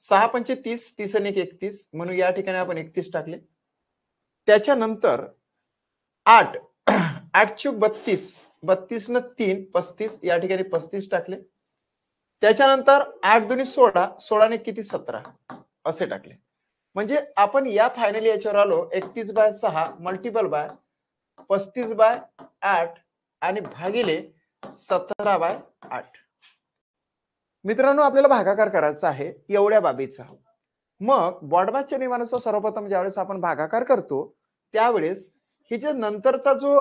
6 पंचे 30, 30 आणि 31 म्हणून या ठिकाणी आपण 31 टाकले. त्याच्यानंतर 8 8 चूक 32, 32 न 3 35 या ठिकाणी 35 टाकले. त्याच्यानंतर 8 दुनी 16, 16 ने किती 17 असे टाकले. म्हणजे आपण या फायनली याच्यावर आलो 31/6 मल्टिपल बाय 35/8 आणि भागिले 17/8. मित्रांनो आपल्याला भागाकार करायचा आहे एवढ्या बाबीचा. मग बॉडमासच्या नियमानुसार सर्वप्रथम ज्यावेळेस आपण भागाकार करतो त्यावेळेस ही जे नंतरचा जो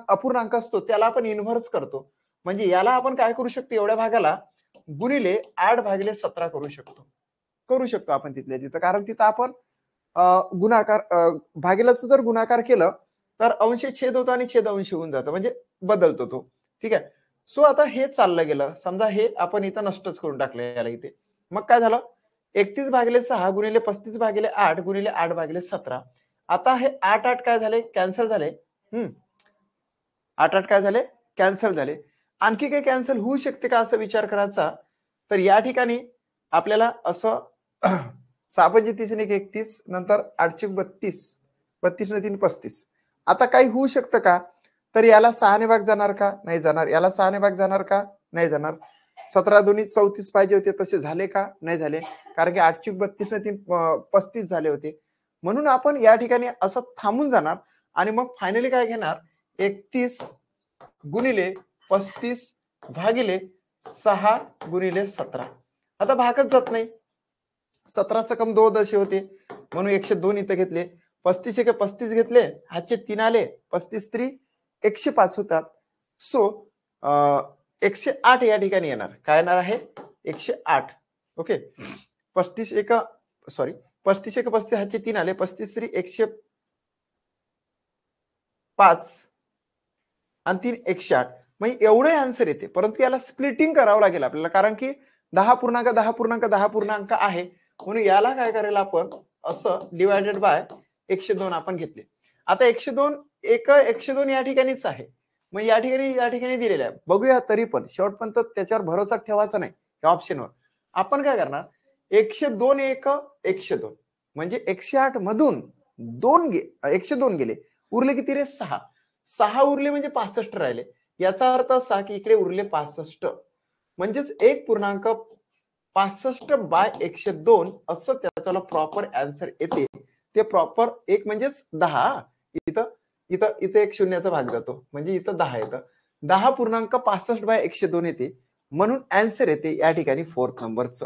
अपूर्णांक असतो त्याला आपण इन्व्हर्स करतो. म्हणजे याला आपण काय करू शकतो, एवढ्या भागाला गुणिले 8/17 करू शकतो आपण तिथल्या तिथं. कारण तिथं आपण गुणाकार भागिलेचा जर गुणाकार केलं तर अंश छेद होतो आणि छेद अंश होऊन जातं, म्हणजे बदलतो तो. ठीक आहे. सो आता हे चाललं गेलं, समजा हे आपण इथं नष्टच करून टाकलं याला इथे. मग काय झालं, 31/6 गुणिले 35/8 गुणिले 8/17. आता हे 8 काय झाले, कॅन्सल झाले. 8 काय झाले, कॅन्सल झाले. आणखी काही कॅन्सल होऊ शकते का असं विचार करायचा. तर या ठिकाणी आपल्याला असं 6 पंचे 30 आणि 31 नंतर 8 चूक 32, 32 न 3 35. आता काही होऊ शकतं का, तर याला 6 ने भाग जाणार का, नाही जाणार. याला 6 ने भाग जाणार का, नाही जाणार. 17 दुनी 34 पाहिजे होते, तसे झाले का, नाही झाले. कारण की 8 चूक 32 न 3 35 झाले होते. म्हणून आपण या ठिकाणी असं थांबून जाणार आणि मग फायनली काय घेणार, 31 गुणिले 35 भागिले 6 गुणिले 17. आता भागच जात नाही, 17 सकम 2 दशे होते म्हणून 102 इथं घेतले. 35 एके 35 घेतले, हातचे 3 आले, 35 3 105 होतात. सो 108 या ठिकाणी येणार. काय येणार आहे, 108. ओके. 35 एक 35 हातचे 3 आले, 35 3 105 आणि 3 108. म्हणजे एवढे आन्सर येते. परंतु याला स्प्लिटिंग करावं लागेल आपल्याला, कारण की 10 आहे. म्हणून याला काय करेल आपण, असं डिवायडेड बाय 102 आपण घेतले. आता 102 या ठिकाणीच आहे. मग या ठिकाणी दिलेलं आहे. बघूया तरी पण शेवटपर्यंत त्याच्यावर भरोसा ठेवायचा नाही या ऑप्शनवर. आपण काय करणार, 102 102 म्हणजे 108 मधून 102 गेले, उरले किती रे, 6. 6 उरले म्हणजे 65 राहिले. याचा अर्थ असा की इकडे उरले 65, म्हणजेच 1.65/102 असं त्याला प्रॉपर आन्सर येते. ते प्रॉपर 1 म्हणजेच 10. इथं इथं इथं एक शून्याचा भाग जातो, म्हणजे इथं 10 येतं. 10.65/102 येते. म्हणून आन्सर येते या ठिकाणी 4th नंबरचं.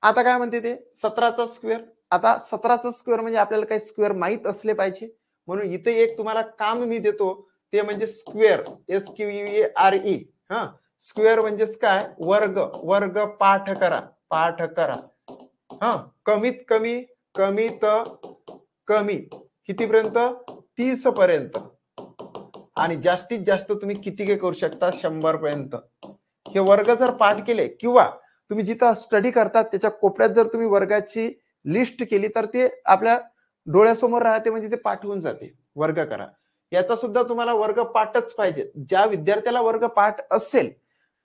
आता काय म्हणते ते 17चा स्क्वेअर. आता 17चा स्क्वेअर म्हणजे आपल्याला काही स्क्वेअर माहित असले पाहिजे. म्हणून इथे एक तुम्हाला काम मी देतो, ते म्हणजे स्क्वेअर, SQUARE. हा, स्क्वेअर म्हणजेच काय, वर्ग पाठ करा. हा, कमीत कमी कितीपर्यंत, 30 पर्यंत. आणि जास्तीत जास्त तुम्ही किती करू शकता, 100 पर्यंत. हे वर्ग जर पाठ केले किंवा तुम्ही जिथं स्टडी करतात त्याच्या कोपऱ्यात जर तुम्ही वर्गाची लिस्ट केली तर ते आपल्या डोळ्यासमोर राहते, म्हणजे ते पाठ होऊन जाते. वर्ग करा याचा सुद्धा तुम्हाला वर्ग पाठच पाहिजे. ज्या विद्यार्थ्याला वर्ग पाठ असेल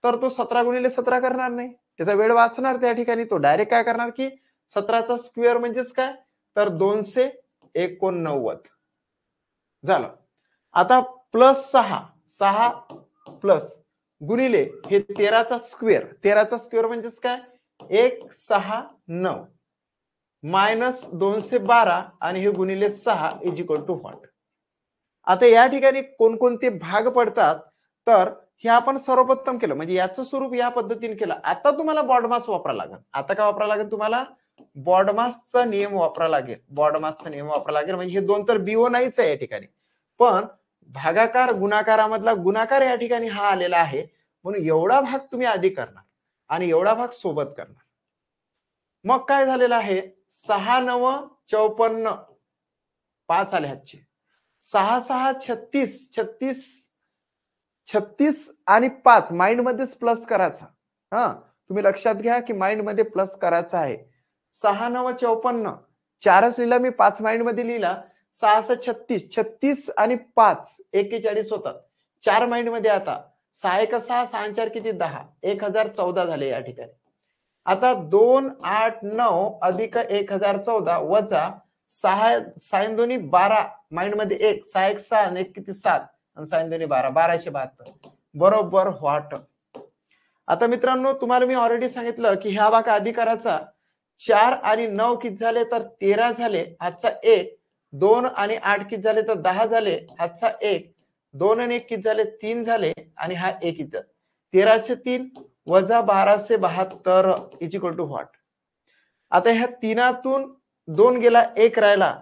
तर तो 17x17 करणार नाही, त्याचा वेळ वाचणार. त्या ठिकाणी तो डायरेक्ट काय करणार की 17चा स्क्वेअर म्हणजेच काय, तर 289 झालं. आता प्लस 6 प्लस गुणिले हे 13चा स्क्वेअर म्हणजेच काय, 169 मायनस 212 आणि हे गुणिले 6 इज इक्वल टू व्हॉट. आता या ठिकाणी कोणकोणते भाग पडतात, तर हे आपण सर्वप्रथम केलं, म्हणजे याचं स्वरूप या पद्धतीने केलं. आता तुम्हाला बॉडमास वापरा लागेल. आता काय वापरा लागेल तुम्हाला, बॉडमासचा नियम वापरा लागेल. म्हणजे हे दोन तर बीओ नाहीच आहे या ठिकाणी, पण भागाकार गुणाकारामधला गुणाकार या ठिकाणी हा आलेला आहे. म्हणून एवढा भाग तुम्ही आधी करणार आणि एवढा भाग सोबत करणार. मग काय झालेलं आहे, 6 9 54 5 आले हातचे, 6 6 36 आणि 5 माइंड मध्येच प्लस करायचा. हा, तुम्ही लक्षात घ्या की माइंड मध्ये प्लस करायचा आहे. 6 9 54 4च लिहिला मी, 5 माइंड मध्ये लिहिला, 6 6 36 आणि 5 41 होतात. 4 माइंड मध्ये आता 6 1 6 6 4 किती 10, 1014 झाले या ठिकाणी. आता 2,8,9 अधिक 1,014 वजा 6 2 12 माइंड मध्ये 1 6 1 6 आणि 1 किती 7 आणि 6 2 12 1272 बरोबर व्हॉट. आता मित्रांनो तुम्हाला मी ऑलरेडी सांगितलं की ह्या भाग अधिकाराचा 4 आणि 9 किती झाले तर 13 झाले हातचा 1, 2 आणि 8 किती झाले तर 10 झाले हातचा 1, 2 आणि 1 किती झाले 3 झाले आणि हा 1 इथं 1303 वजा 1272 इज इक्वल टू व्हॉट. आता ह्या तीनातून 2 गेला 1 राहिला,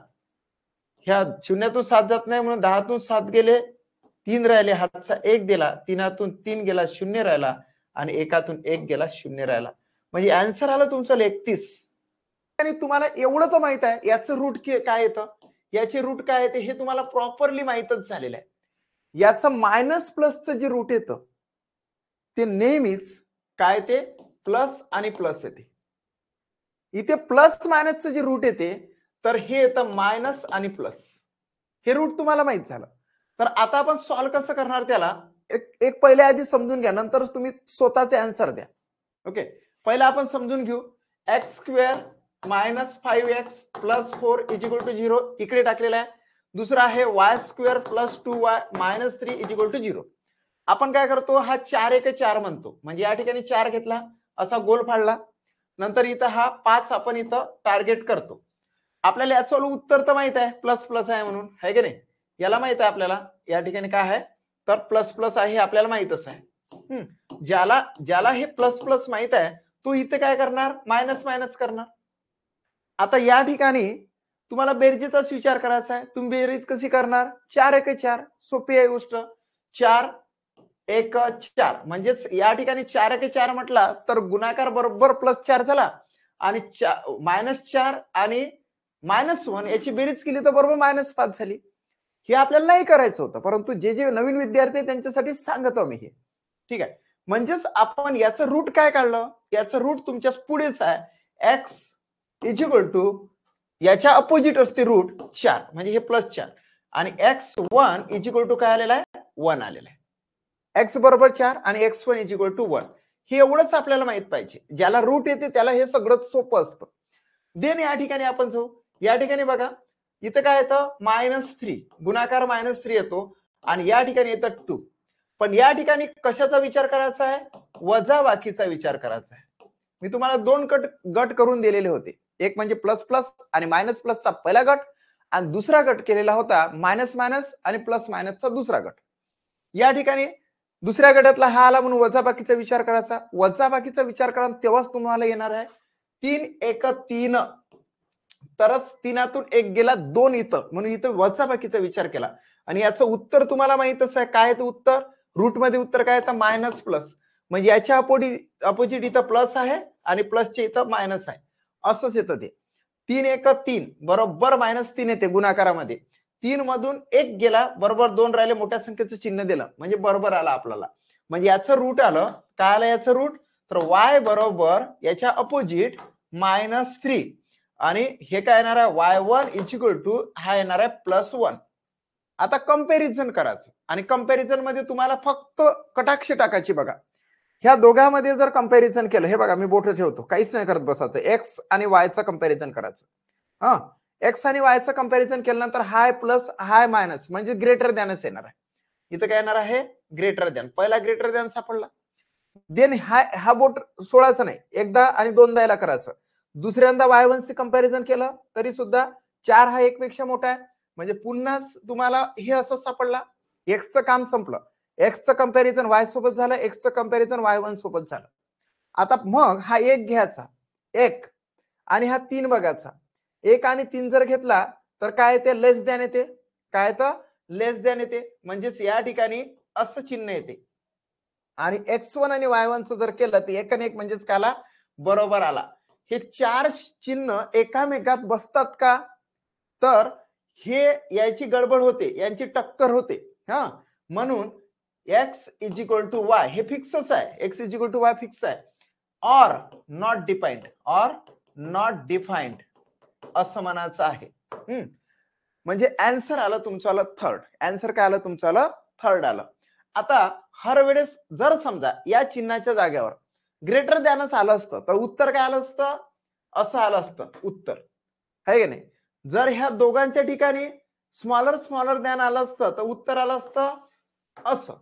ह्या शून्यातून 7 जात नाही म्हणून 10तून 7 गेले 3 राहिले हातचा 1 दिला, तीनातून 3 गेला 0 राहिला आणि एकातून 1 गेला 0 राहिला. म्हणजे आन्सर आलं तुमचं 31. आणि तुम्हाला एवढं तर माहित आहे याचं रूट काय येतं, याचे रूट काय येते हे तुम्हाला प्रॉपरली माहितच झालेलं आहे. याचं मायनस प्लसचं जे रूट येतं ते नेहमीच काय ते प्लस आणि प्लस येते. इथे प्लस मायनसचं जे रूट येते तर हे येतं मायनस आणि प्लस. हे रूट तुम्हाला माहित झालं. तर आता आपण सॉल्व्ह कसं करणार त्याला एक पहिले आधी समजून घ्या, नंतरच तुम्ही स्वतःचे आन्सर द्या. ओके, पहिला आपण समजून घेऊ. X square minus 5x plus 4 is equal to 0 इकडे टाकलेला आहे. दुसरा आहे y square plus 2y minus 3 is equal to 0. आपण काय करतो हा 4 1 4 म्हणतो, म्हणजे या ठिकाणी 4 घेतला असा गोल फाडला, नंतर इथं हा 5 आपण इथं टार्गेट करतो. आपल्याला याचं उत्तर तर माहित आहे प्लस प्लस आहे म्हणून, आहे की नाही. याला माहित आहे आपल्याला या ठिकाणी काय आहे तर प्लस प्लस आहे, आपल्याला माहितच आहे. ज्याला ज्याला हे प्लस प्लस माहित आहे तो इथे काय करणार मायनस मायनस करणार. आता या ठिकाणी तुम्हाला बेरजेचाच विचार करायचा आहे. तुम्ही बेरीज कशी करणार 4 1 4 सोपी आहे गोष्ट. 4 1 4 म्हणजेच या ठिकाणी 4 1 4 म्हटला तर गुणाकार बरोबर प्लस 4 झाला आणि -4 आणि -1 याची बेरीज केली तर बरोबर -5 झाली. हे आपल्याला नाही करायचं होतं, परंतु जे जे नवीन विद्यार्थी त्यांच्यासाठी सांगतो मी हे. ठीक आहे, म्हणजेच आपण याचं रूट काय काढलं, याचं रूट तुमच्या पुढेच आहे एक्स इज इक्वल टू याच्या अपोजिट असते रूट 4 म्हणजे हे +4 आणि x1 इज इक्वल टू काय आलेला आहे 1 आलेला आहे. x बरोबर 4 आणि x1 इज इक्वल टू 1 हे एवढंच आपल्याला माहित पाहिजे. ज्याला रूट येते त्याला हे सगळं सोपं असतं. देन या ठिकाणी आपण जाऊ. या ठिकाणी बघा इथं काय येतं -3 गुणाकार -3 येतो आणि या ठिकाणी येतं 2. पण या ठिकाणी कशाचा विचार करायचा आहे वजा बाकीचा विचार करायचा आहे. मी तुम्हाला 2 गट करून दिलेले होते. एक म्हणजे प्लस प्लस आणि मायनस प्लसचा पहिला गट आणि दुसरा गट केलेला होता मायनस मायनस आणि प्लस मायनसचा दुसरा गट. या ठिकाणी दुसऱ्या गटातला हा आला म्हणून वजा बाकीचा विचार करायचा. वजा बाकीचा विचार करा तेव्हाच तुम्हाला येणार आहे 3 1 3 तरच 3तून 1 गेला 2 इथं म्हणून इथं वजा बाकीचा विचार केला आणि याचं उत्तर तुम्हाला माहितच आहे काय येतं उत्तर. रूट मध्ये उत्तर काय येतं मायनस प्लस म्हणजे याच्या अपोजिट इथं प्लस आहे आणि प्लसच्या इथं मायनस आहे असंच येतं ते. 3 1 3 बरोबर -3 येते गुणाकारामध्ये. 3 मधून 1 गेला बरोबर 2 राहिले मोठ्या संख्येचं चिन्ह दिलं म्हणजे बरोबर आला आपल्याला. म्हणजे याचं रूट आलं काय आलं याचं रूट तर y बरोबर याच्या अपोजिट -3 आणि हे काय येणार आहे y1 इज इक्वल टू हा येणार आहे +1. आता कंपॅरिझन करायचं आणि कंपॅरिझन मध्ये तुम्हाला फक्त कटाक्ष टाकायची बघा. ह्या दोघांमध्ये जर कंपॅरिझन केलं हे बघा मी बोट ठेवतो काहीच नाही करत बसायचं. एक्स आणि वायचं कंपॅरिझन करायचं. हा एक्स आणि वायचं कंपॅरिझन केल्यानंतर हाय प्लस हाय मायनस म्हणजे ग्रेटर दॅनच येणार आहे. इथं काय येणार आहे ग्रेटर दॅन. पहिला ग्रेटर दॅन सापडला. देन हा बोट सोडायचं नाही एकदा आणि दोनदा याला करायचं. दुसऱ्यांदा y1 चे कंपॅरिझन केलं तरी सुद्धा 4 हा 1 पेक्षा मोठा आहे म्हणजे पुन्हा तुम्हाला हे असं सापडला. एक्सचं काम संपलं. एक्सचं कंपॅरिझन वाय सोबत झालं, एक्सचं कंपॅरिझन y1 सोबत झालं. आता मग हा 1 घ्यायचा 1 आणि हा 3 बघायचा. 1 आणि 3 जर घेतला तर काय येते लेस दॅन येते. काय येतं लेस दॅन येते म्हणजेच या ठिकाणी असं चिन्ह येते आणि x1 आणि y1 जर केलं तर 1 आणि 1 म्हणजेच काला बरोबर आला. हे 4 चिन्ह एकामेकात बसतात का तर हे याची गडबड होते यांची टक्कर होते. हा म्हणून x is equal to y हे फिक्सच आहे. x is equal to y fix आहे. ऑर नॉट डिफाइंड असं म्हणायचं आहे. म्हणजे आन्सर आलं तुमचं थर्ड. आन्सर काय आलं तुमचं थर्ड आलं. आता हर वेळेस जर समजा या चिन्हाच्या जागेवर ग्रेटर दॅनच आलं असतं तर उत्तर काय आलं असतं, असं आलं असतं उत्तर, आहे की नाही. जर ह्या दोघांच्या ठिकाणी स्मॉलर स्मॉलर दॅन आलं असतं तर उत्तर आलं असतं असं.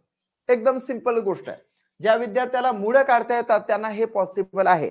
एकदम सिंपल गोष्ट आहे. ज्या विद्यार्थ्याला मुळे काढता येतात त्यांना हे पॉसिबल आहे.